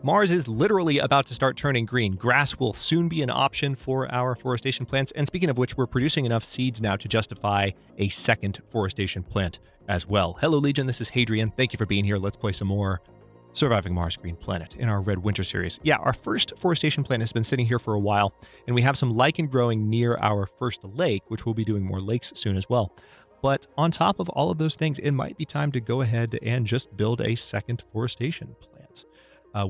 Mars is literally about to start turning green. Grass will soon be an option for our forestation plants. And speaking of which, we're producing enough seeds now to justify a second forestation plant as well. Hello, Legion. This is Hadrian. Thank you for being here. Let's play some more Surviving Mars Green Planet in our Red Winter series. Yeah, our first forestation plant has been sitting here for a while, and we have some lichen growing near our first lake, which we'll be doing more lakes soon as well. But on top of all of those things, it might be time to go ahead and just build a second forestation plant,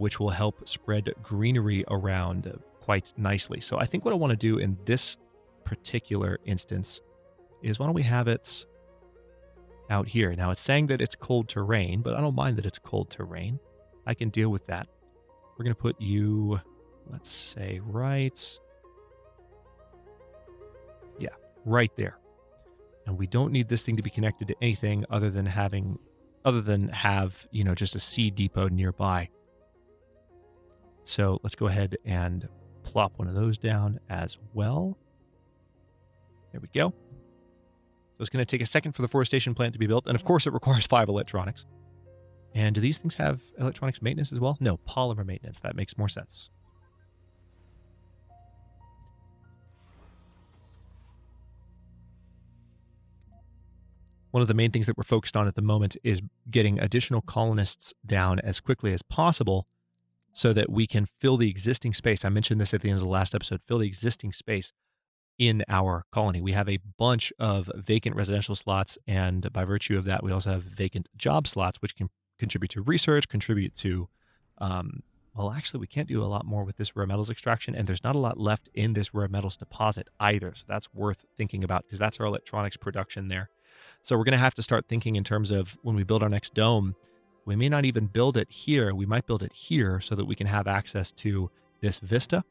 which will help spread greenery around quite nicely. So I think what I want to do in this particular instance is, why don't we have it out here? Now, it's saying that it's cold terrain, but I don't mind that it's cold terrain. I can deal with that. We're going to put you, let's say, right there. And we don't need this thing to be connected to anything other than have, just a seed depot nearby. So let's go ahead and plop one of those down as well. There we go. So it's going to take a second for the forestation plant to be built. And of course, it requires 5 electronics. And do these things have electronics maintenance as well? No, polymer maintenance. That makes more sense. One of the main things that we're focused on at the moment is getting additional colonists down as quickly as possible so that we can fill the existing space. I mentioned this at the end of the last episode, fill the existing space in our colony. We have a bunch of vacant residential slots, and by virtue of that, we also have vacant job slots, which can contribute to research, contribute to, well, actually, we can't do a lot more with this rare metals extraction, and there's not a lot left in this rare metals deposit either, so that's worth thinking about, because that's our electronics production there. So we're going to have to start thinking in terms of, when we build our next dome, we may not even build it here. We might build it here so that we can have access to this vista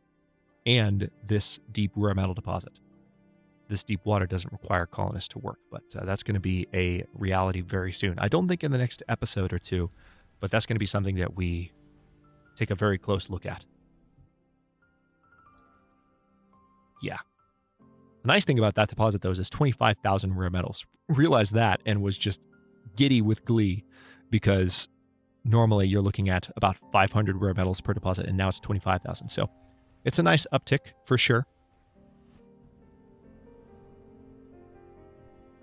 and this deep rare metal deposit. This deep water doesn't require colonists to work, but that's going to be a reality very soon. I don't think in the next episode or two, but that's going to be something that we take a very close look at. Yeah. The nice thing about that deposit, though, is it's 25,000 rare metals. Realized that and was just giddy with glee, because normally you're looking at about 500 rare metals per deposit, and now it's 25,000. So it's a nice uptick for sure.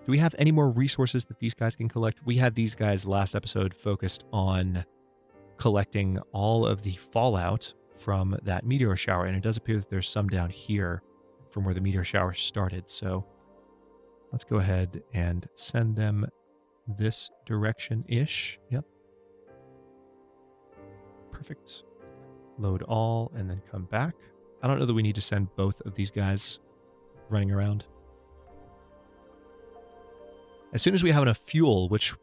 Do we have any more resources that these guys can collect? We had these guys last episode focused on collecting all of the fallout from that meteor shower, and it does appear that there's some down here from where the meteor shower started. So let's go ahead and send them this direction-ish. Yep. Perfect. Load all and then come back. I don't know that we need to send both of these guys running around. As soon as we have enough fuel, which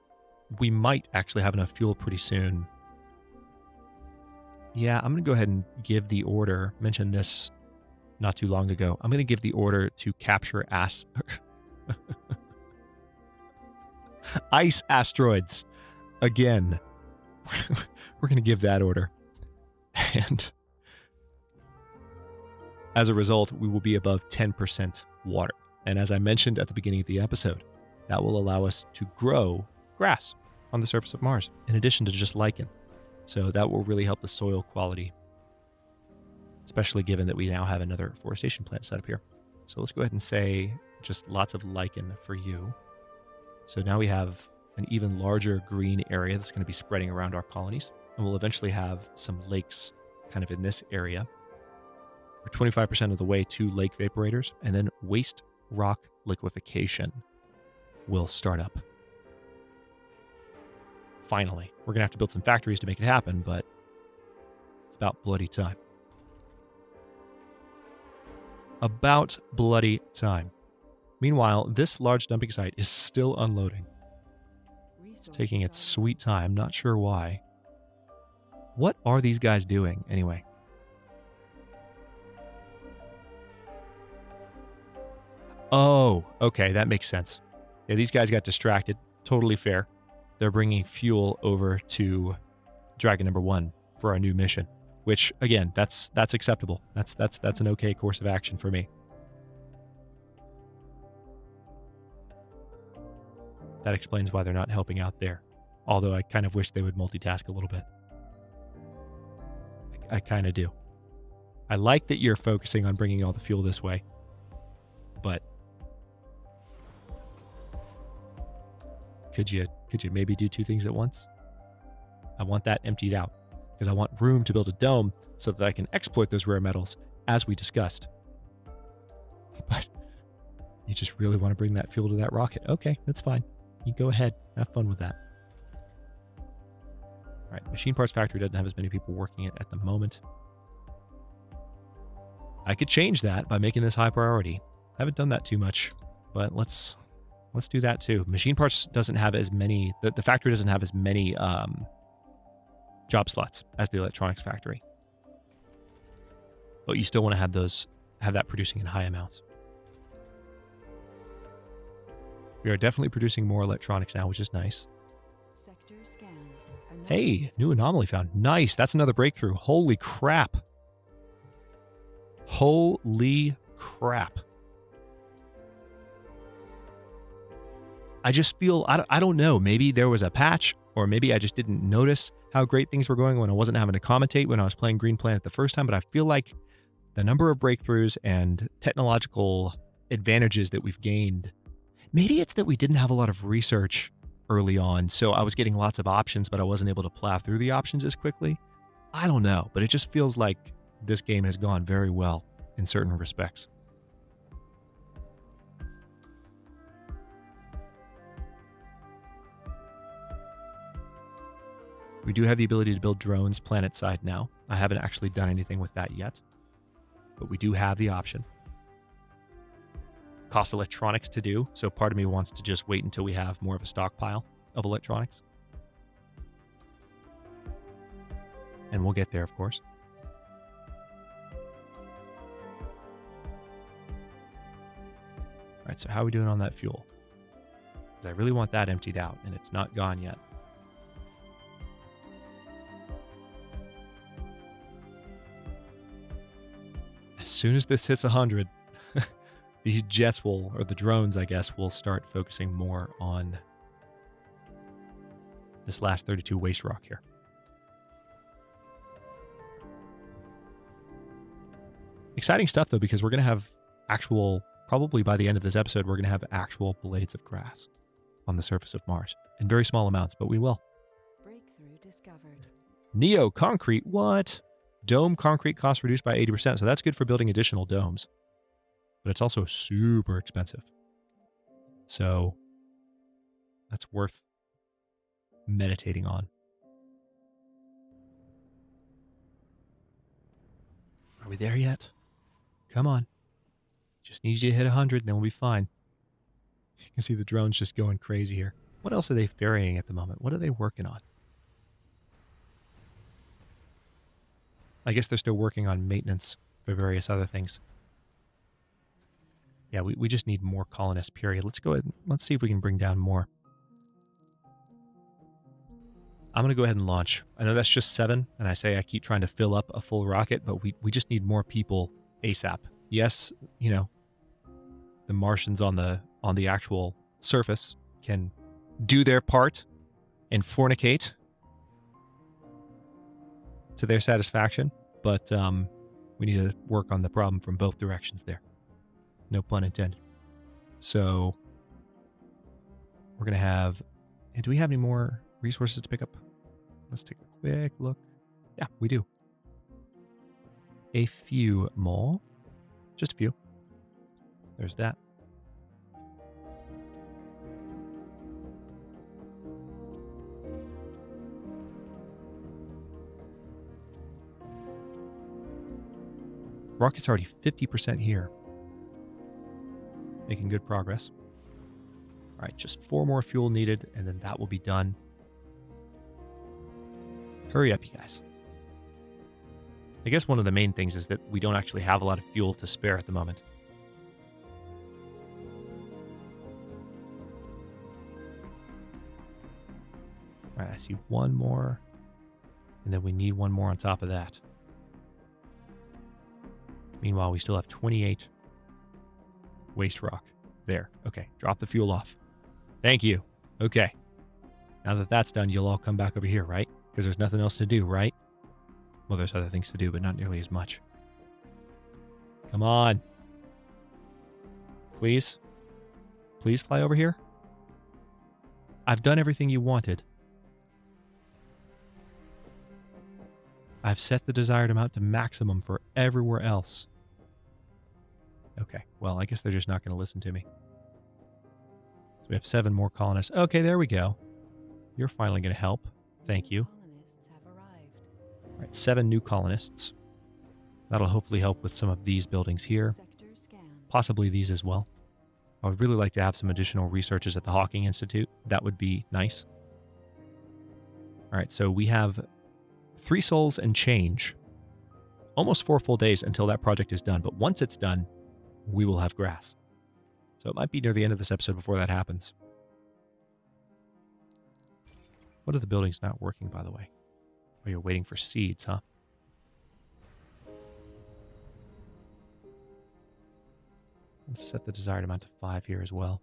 we might actually have enough fuel pretty soon. Yeah, I'm going to go ahead and give the order. Mentioned this not too long ago. I'm going to give the order to capture ice asteroids again. We're going to give that order. And as a result, we will be above 10% water. And as I mentioned at the beginning of the episode, that will allow us to grow grass on the surface of Mars, in addition to just lichen. So that will really help the soil quality, especially given that we now have another forestation plant set up here. So let's go ahead and say just lots of lichen for you. So now we have an even larger green area that's going to be spreading around our colonies. And we'll eventually have some lakes kind of in this area. We're 25% of the way to lake vaporators, and then waste rock liquefaction will start up. Finally. We're going to have to build some factories to make it happen, but it's about bloody time. About bloody time. Meanwhile, this large dumping site is still unloading. It's taking its sweet time, not sure why. What are these guys doing, anyway? Oh, okay, that makes sense. Yeah, these guys got distracted. Totally fair. They're bringing fuel over to Dragon number 1 for our new mission, which, again, that's acceptable. That's an okay course of action for me. That explains why they're not helping out there. Although I kind of wish they would multitask a little bit. I kind of do. I like that you're focusing on bringing all the fuel this way, but could you maybe do two things at once? I want that emptied out because I want room to build a dome so that I can exploit those rare metals as we discussed. But you just really want to bring that fuel to that rocket. Okay, that's fine. You go ahead. Have fun with that. All right, machine parts factory doesn't have as many people working it at the moment. I could change that by making this high priority. I haven't done that too much, but let's do that too. Machine parts doesn't have as many, the factory doesn't have as many job slots as the electronics factory. But you still want to have that producing in high amounts. We are definitely producing more electronics now, which is nice. Sector scanned. Hey, new anomaly found. Nice. That's another breakthrough. Holy crap. Holy crap. I just feel, I don't know, maybe there was a patch, or maybe I just didn't notice how great things were going when I wasn't having to commentate when I was playing Green Planet the first time, but I feel like the number of breakthroughs and technological advantages that we've gained, maybe it's that we didn't have a lot of research early on, so I was getting lots of options, but I wasn't able to plow through the options as quickly. I don't know, but it just feels like this game has gone very well in certain respects. We do have the ability to build drones planet side now. I haven't actually done anything with that yet, but we do have the option. Cost electronics to do, so part of me wants to just wait until we have more of a stockpile of electronics. And we'll get there, of course. All right, so how are we doing on that fuel? Because I really want that emptied out, and it's not gone yet. As soon as this hits 100, these jets will, or the drones, I guess, will start focusing more on this last 32 waste rock here. Exciting stuff, though, because we're going to have actual, probably by the end of this episode, we're going to have actual blades of grass on the surface of Mars. In very small amounts, but we will. Breakthrough discovered. Neo concrete, what? Dome concrete cost reduced by 80%, so that's good for building additional domes. But it's also super expensive. So that's worth meditating on. Are we there yet? Come on. Just need you to hit 100, then we'll be fine. You can see the drones just going crazy here. What else are they ferrying at the moment? What are they working on? I guess they're still working on maintenance for various other things. Yeah, we just need more colonists, period. Let's go ahead and let's see if we can bring down more. I'm going to go ahead and launch. I know that's just 7, and I say I keep trying to fill up a full rocket, but we just need more people ASAP. Yes, you know, the Martians on the actual surface can do their part and fornicate to their satisfaction, but we need to work on the problem from both directions there. No pun intended. So we're going to have... do we have any more resources to pick up? Let's take a quick look. Yeah, we do. A few more. Just a few. There's that. Rocket's already 50% here. Making good progress. All right, just 4 more fuel needed, and then that will be done. Hurry up, you guys. I guess one of the main things is that we don't actually have a lot of fuel to spare at the moment. All right, I see one more, and then we need one more on top of that. Meanwhile, we still have 28 waste rock. There. Okay, drop the fuel off. Thank you. Okay. Now that that's done, you'll all come back over here, right? Because there's nothing else to do, right? Well, there's other things to do, but not nearly as much. Come on. Please? Please fly over here? I've done everything you wanted. I've set the desired amount to maximum for everywhere else. Okay, well, I guess they're just not going to listen to me. So we have 7 more colonists. Okay, there we go. You're finally going to help. Thank you. All right, 7 new colonists. That'll hopefully help with some of these buildings here. Possibly these as well. I would really like to have some additional researches at the Hawking Institute. That would be nice. All right, so we have 3 souls and change. Almost 4 full days until that project is done. But once it's done, we will have grass. So it might be near the end of this episode before that happens. What are the buildings not working, by the way? Oh, you're waiting for seeds, huh? Let's set the desired amount to 5 here as well.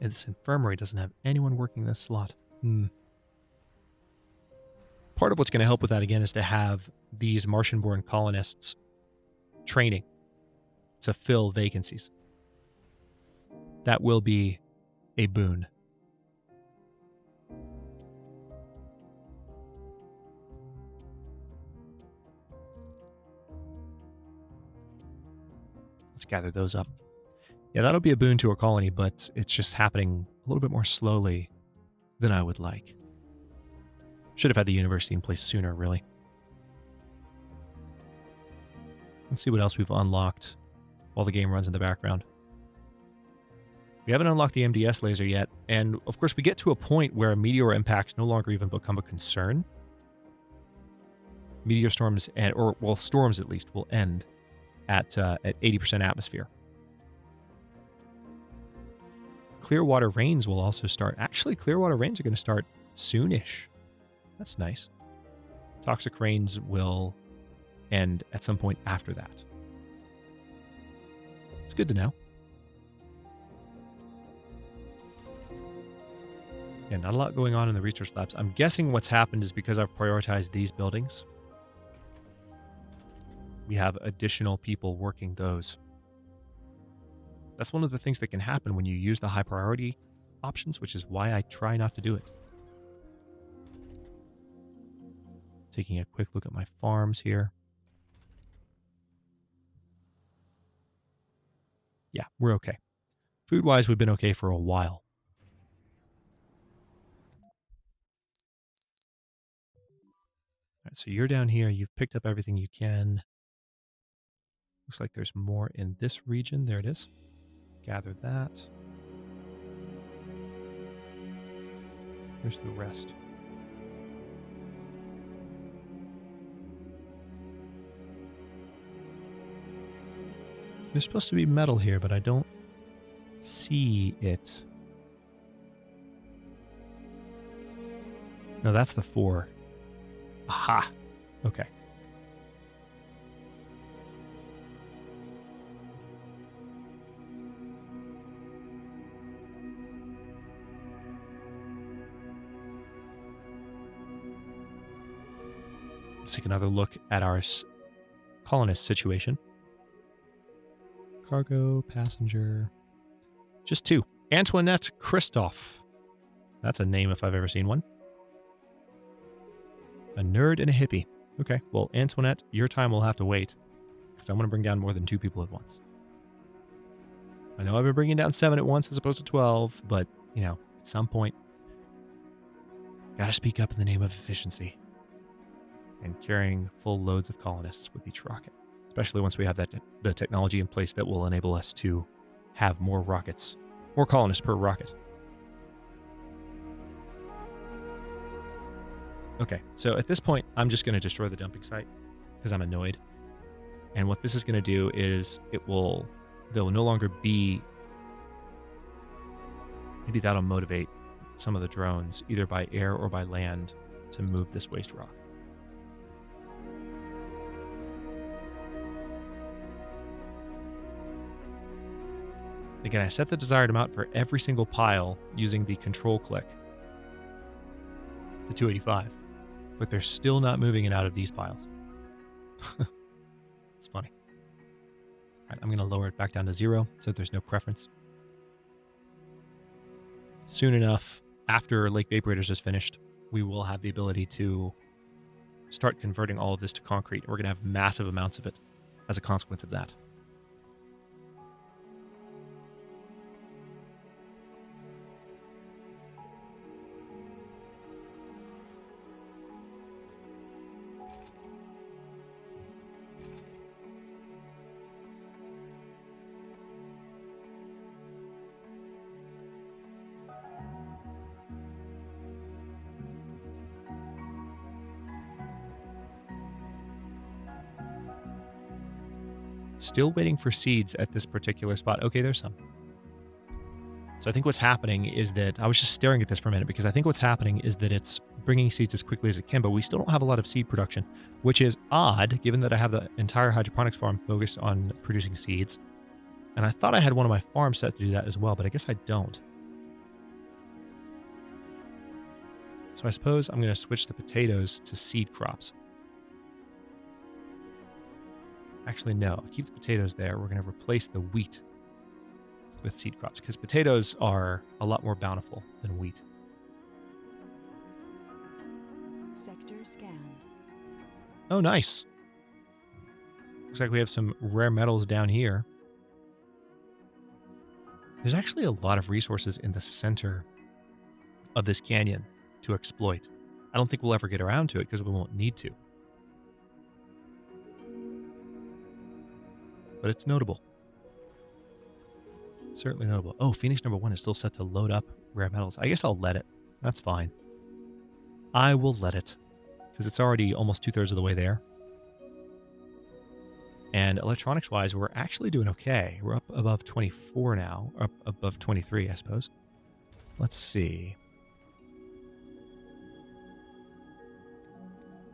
And this infirmary doesn't have anyone working this slot. Part of what's going to help with that, again, is to have these Martian-born colonists training to fill vacancies. That will be a boon. Let's gather those up. Yeah, that'll be a boon to our colony, but it's just happening a little bit more slowly than I would like. Should have had the university in place sooner, really. Let's see what else we've unlocked while the game runs in the background. We haven't unlocked the MDS laser yet, and of course we get to a point where meteor impacts no longer even become a concern. Meteor storms, storms at least, will end at 80% atmosphere. Clearwater rains will also start. Actually, clearwater rains are going to start soonish. That's nice. Toxic rains will end at some point after that. It's good to know. Yeah, not a lot going on in the research labs. I'm guessing what's happened is because I've prioritized these buildings, we have additional people working those. That's one of the things that can happen when you use the high priority options, which is why I try not to do it. Taking a quick look at my farms here. Yeah, we're okay. Food-wise, we've been okay for a while. All right, so you're down here. You've picked up everything you can. Looks like there's more in this region. There it is. Gather that. Here's the rest. There's supposed to be metal here, but I don't see it. No, that's the 4. Aha. Okay. Let's take another look at our colonist situation. Cargo, passenger. Just 2. Antoinette Christophe. That's a name if I've ever seen one. A nerd and a hippie. Okay, well, Antoinette, your time will have to wait, because I'm going to bring down more than 2 people at once. I know I've been bringing down 7 at once as opposed to 12, but, you know, at some point, gotta speak up in the name of efficiency. And carrying full loads of colonists with each rocket. Especially once we have the technology in place that will enable us to have more rockets, more colonists per rocket. Okay, so at this point, I'm just going to destroy the dumping site because I'm annoyed. And what this is going to do is there will no longer be, maybe that'll motivate some of the drones, either by air or by land, to move this waste rock. Again, I set the desired amount for every single pile using the control click. to 285, but they're still not moving it out of these piles. It's funny. All right, I'm going to lower it back down to 0 so there's no preference. Soon enough, after Lake Vaporators is finished, we will have the ability to start converting all of this to concrete. We're going to have massive amounts of it as a consequence of that. Still waiting for seeds at this particular spot. Okay, there's some. So I think what's happening is that, I was just staring at this for a minute because I think what's happening is that it's bringing seeds as quickly as it can, but we still don't have a lot of seed production, which is odd given that I have the entire hydroponics farm focused on producing seeds. And I thought I had one of my farms set to do that as well, but I guess I don't. So I suppose I'm going to switch the potatoes to seed crops. Actually, no. I'll keep the potatoes there. We're going to replace the wheat with seed crops because potatoes are a lot more bountiful than wheat. Sector scanned. Oh, nice. Looks like we have some rare metals down here. There's actually a lot of resources in the center of this canyon to exploit. I don't think we'll ever get around to it because we won't need to. But it's notable. Certainly notable. Oh, Phoenix number 1 is still set to load up rare metals. I guess I'll let it. That's fine. I will let it. Because it's already almost 2/3 of the way there. And electronics-wise, we're actually doing okay. We're up above 24 now. Up above 23, I suppose. Let's see.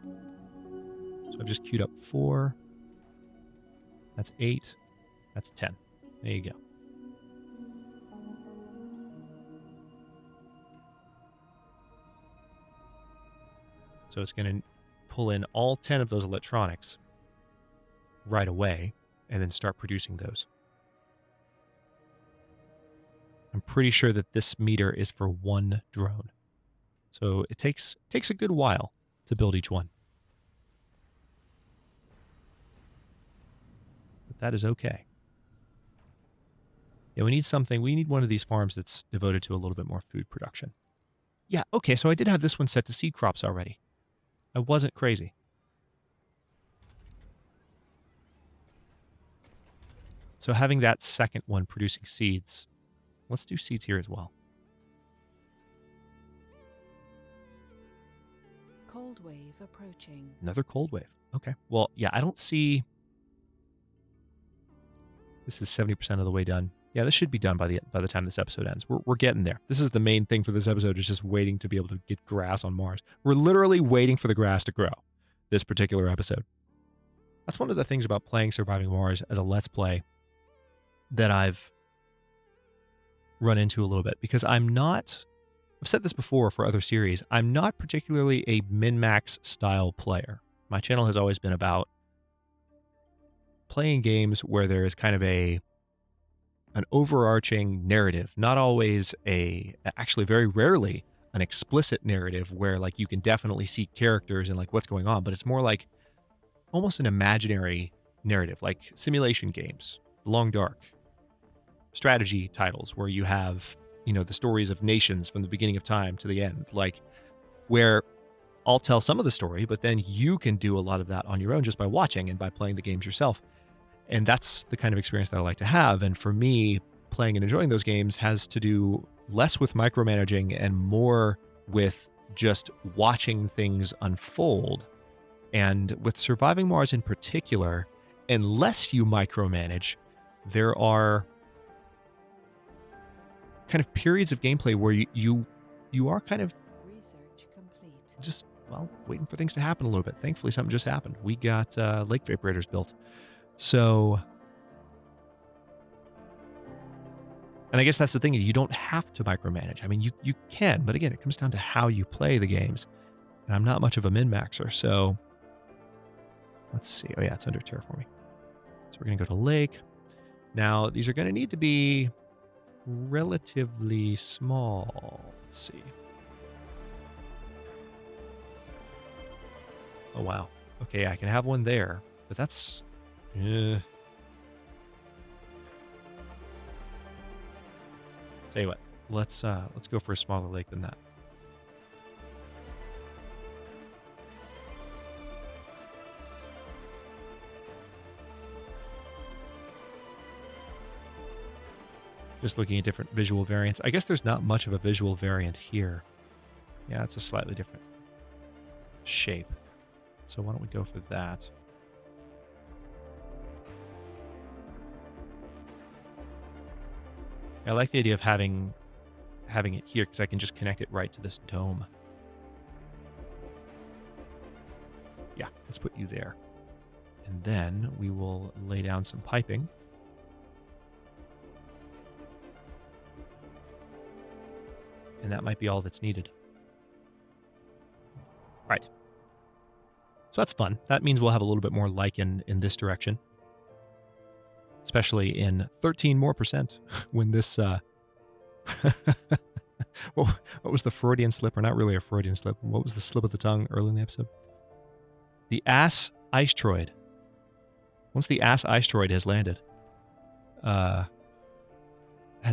So I've just queued up 4. That's 8. That's 10. There you go. So it's going to pull in all 10 of those electronics right away and then start producing those. I'm pretty sure that this meter is for one drone. So it takes a good while to build each one. That is okay. Yeah, we need one of these farms that's devoted to a little bit more food production. Yeah, okay, so I did have this one set to seed crops already. I wasn't crazy. So having that second one producing seeds, let's do seeds here as well. Cold wave approaching. Another cold wave. Okay. Well, yeah, I don't see... This is 70% of the way done. Yeah, this should be done by the time this episode ends. We're getting there. This is the main thing for this episode, is just waiting to be able to get grass on Mars. We're literally waiting for the grass to grow this particular episode. That's one of the things about playing Surviving Mars as a Let's Play that I've run into a little bit, because I've said this before for other series, I'm not particularly a min-max style player. My channel has always been about playing games where there is kind of an overarching narrative, not always actually very rarely an explicit narrative where like you can definitely see characters and like what's going on, but it's more like almost an imaginary narrative, like simulation games, Long Dark, strategy titles where you have, the stories of nations from the beginning of time to the end, like where I'll tell some of the story, but then you can do a lot of that on your own just by watching and by playing the games yourself. And that's the kind of experience that I like to have. And for me, playing and enjoying those games has to do less with micromanaging and more with just watching things unfold. And with Surviving Mars in particular, unless you micromanage, there are kind of periods of gameplay where you are kind of Research complete. just, waiting for things to happen a little bit. Thankfully, something just happened. We got Lake Vaporators built. So, and I guess that's the thing, is you don't have to micromanage. I mean, you can, but again, it comes down to how you play the games. And I'm not much of a min-maxer, so let's see. Oh yeah, it's under terraforming. So we're going to go to lake. Now, these are going to need to be relatively small. Let's see. Oh, wow. Okay, I can have one there, but that's... Tell you what, let's go for a smaller lake than that. Just looking at different visual variants. I guess there's not much of a visual variant here. Yeah, it's a slightly different shape. So why don't we go for that? I like the idea of having it here because I can just connect it right to this dome. Yeah, let's put you there. And then we will lay down some piping. And that might be all that's needed. Right. So that's fun. That means we'll have a little bit more lichen in this direction. Especially in 13% more when this... what was the Freudian slip? Or not really a Freudian slip. What was the slip of the tongue early in the episode? The Asteroid. Once the Asteroid has landed, has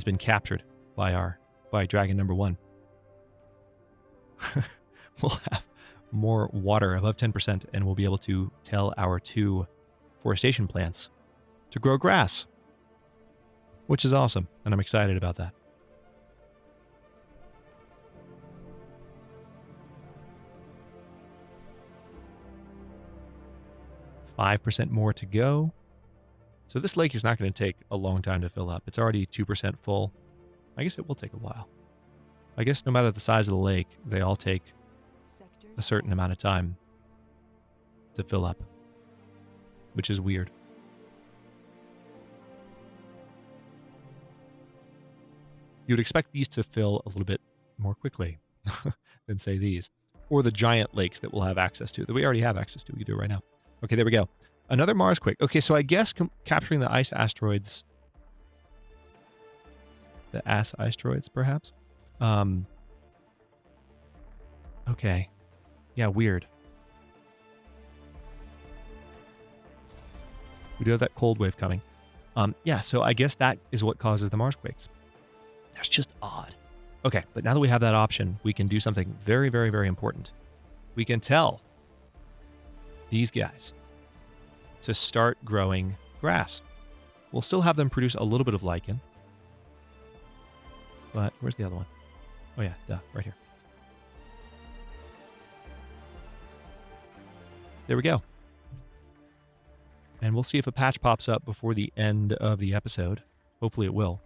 been captured by dragon number 1. We'll have more water above 10%, and we'll be able to tell our 2 forestation plants to grow grass, which is awesome, and I'm excited about that. $5% more to go. So this lake is not going to take a long time to fill up. It's already 2% full. I guess it will take a while. I guess no matter the size of the lake, they all take a certain amount of time to fill up, which is weird. You would expect these to fill a little bit more quickly than, say, these. Or the giant lakes that we'll have access to, that we already have access to. We can do it right now. Okay, there we go. Another Mars quake. Okay, so I guess capturing the ice asteroids... The asteroids, perhaps? Okay. Yeah, weird. We do have that cold wave coming. Yeah, so I guess that is what causes the Mars quakes. That's just odd. Okay, but now that we have that option, we can do something very, very, very important. We can tell these guys to start growing grass. We'll still have them produce a little bit of lichen. But where's the other one? Oh yeah, duh, right here. There we go. And we'll see if a patch pops up before the end of the episode. Hopefully it will.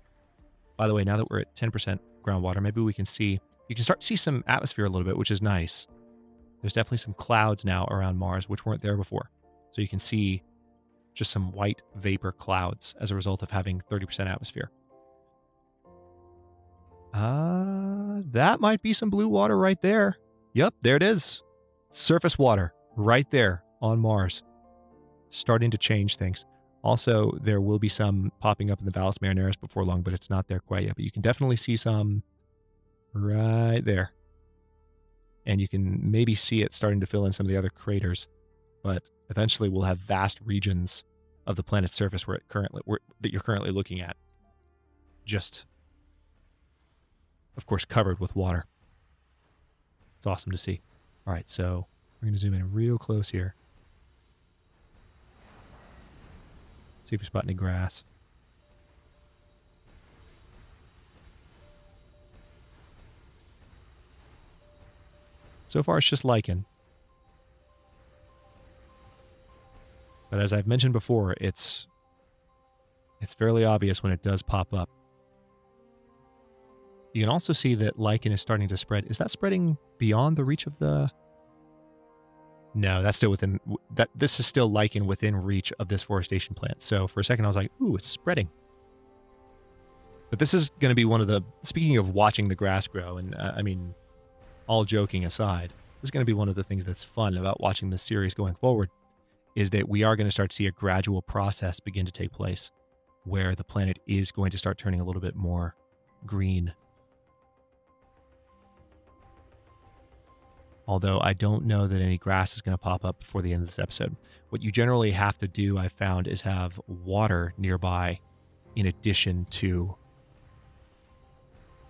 By the way, now that we're at 10% groundwater, maybe we can see... You can start to see some atmosphere a little bit, which is nice. There's definitely some clouds now around Mars, which weren't there before. So you can see just some white vapor clouds as a result of having 30% atmosphere. That might be some blue water right there. Yep, there it is. Surface water right there on Mars. Starting to change things. Also, there will be some popping up in the Valles Marineris before long, but it's not there quite yet. But you can definitely see some right there. And you can maybe see it starting to fill in some of the other craters. But eventually we'll have vast regions of the planet's surface that you're currently looking at. Just, of course, covered with water. It's awesome to see. All right, so we're going to zoom in real close here. See if we spot any grass. So far, it's just lichen. But as I've mentioned before, it's fairly obvious when it does pop up. You can also see that lichen is starting to spread. Is that spreading beyond the reach of the... No, that's still within... This is still lichen within reach of this forestation plant. So for a second I was like, ooh, it's spreading. But this is going to be one of the... Speaking of watching the grass grow, and I mean, all joking aside, This is going to be one of the things that's fun about watching this series going forward, is that we are going to start to see a gradual process begin to take place where the planet is going to start turning a little bit more green. Although I don't know that any grass is going to pop up before the end of this episode. What you generally have to do, I've found, is have water nearby in addition to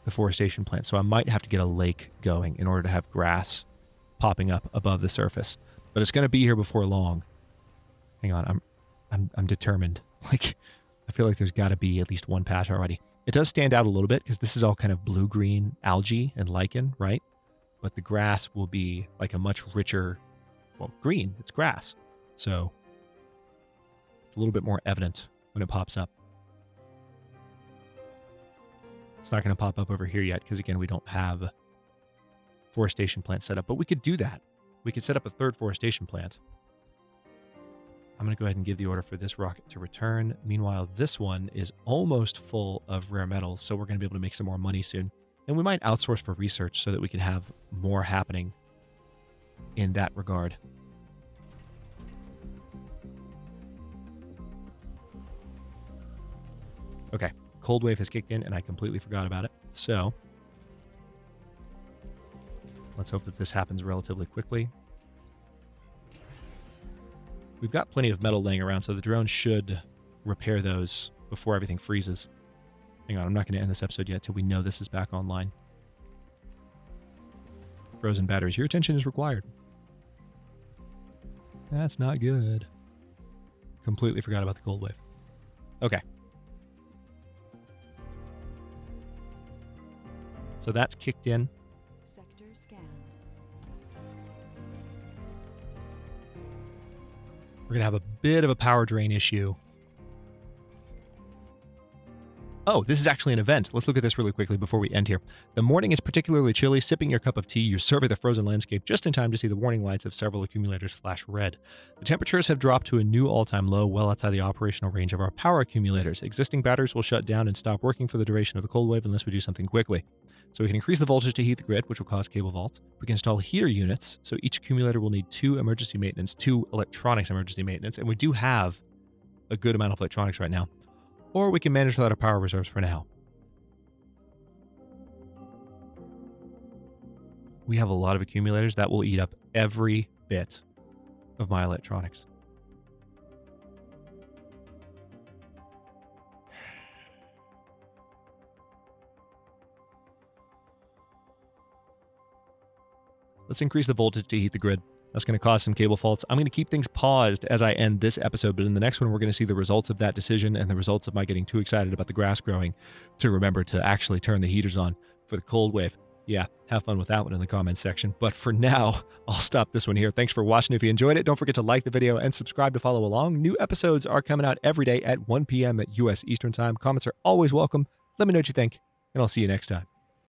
the forestation plant. So I might have to get a lake going in order to have grass popping up above the surface. But it's going to be here before long. Hang on, I'm determined. Like, I feel like there's got to be at least one patch already. It does stand out a little bit because this is all kind of blue-green algae and lichen, right? But the grass will be like a much richer, well, green. It's grass. So it's a little bit more evident when it pops up. It's not going to pop up over here yet because, again, we don't have a forestation plant set up. But we could do that. We could set up a third forestation plant. I'm going to go ahead and give the order for this rocket to return. Meanwhile, this one is almost full of rare metals, so we're going to be able to make some more money soon. And we might outsource for research so that we can have more happening in that regard. Okay, cold wave has kicked in and I completely forgot about it. So let's hope that this happens relatively quickly. We've got plenty of metal laying around, so the drone should repair those before everything freezes. Hang on, I'm not going to end this episode yet till we know this is back online. Frozen batteries, your attention is required. That's not good. Completely forgot about the cold wave. Okay. So that's kicked in. Sector scanned. We're going to have a bit of a power drain issue. Oh, this is actually an event. Let's look at this really quickly before we end here. The morning is particularly chilly. Sipping your cup of tea, you survey the frozen landscape just in time to see the warning lights of several accumulators flash red. The temperatures have dropped to a new all-time low well outside the operational range of our power accumulators. Existing batteries will shut down and stop working for the duration of the cold wave unless we do something quickly. So we can increase the voltage to heat the grid, which will cause cable vaults. We can install heater units, so each accumulator will need 2 emergency maintenance, 2 electronics emergency maintenance, and we do have a good amount of electronics right now. Or we can manage without our power reserves for now. We have a lot of accumulators that will eat up every bit of my electronics. Let's increase the voltage to heat the grid. That's going to cause some cable faults. I'm going to keep things paused as I end this episode, but in the next one, we're going to see the results of that decision and the results of my getting too excited about the grass growing to remember to actually turn the heaters on for the cold wave. Yeah, have fun with that one in the comments section. But for now, I'll stop this one here. Thanks for watching. If you enjoyed it, don't forget to like the video and subscribe to follow along. New episodes are coming out every day at 1 p.m. at U.S. Eastern Time. Comments are always welcome. Let me know what you think, and I'll see you next time.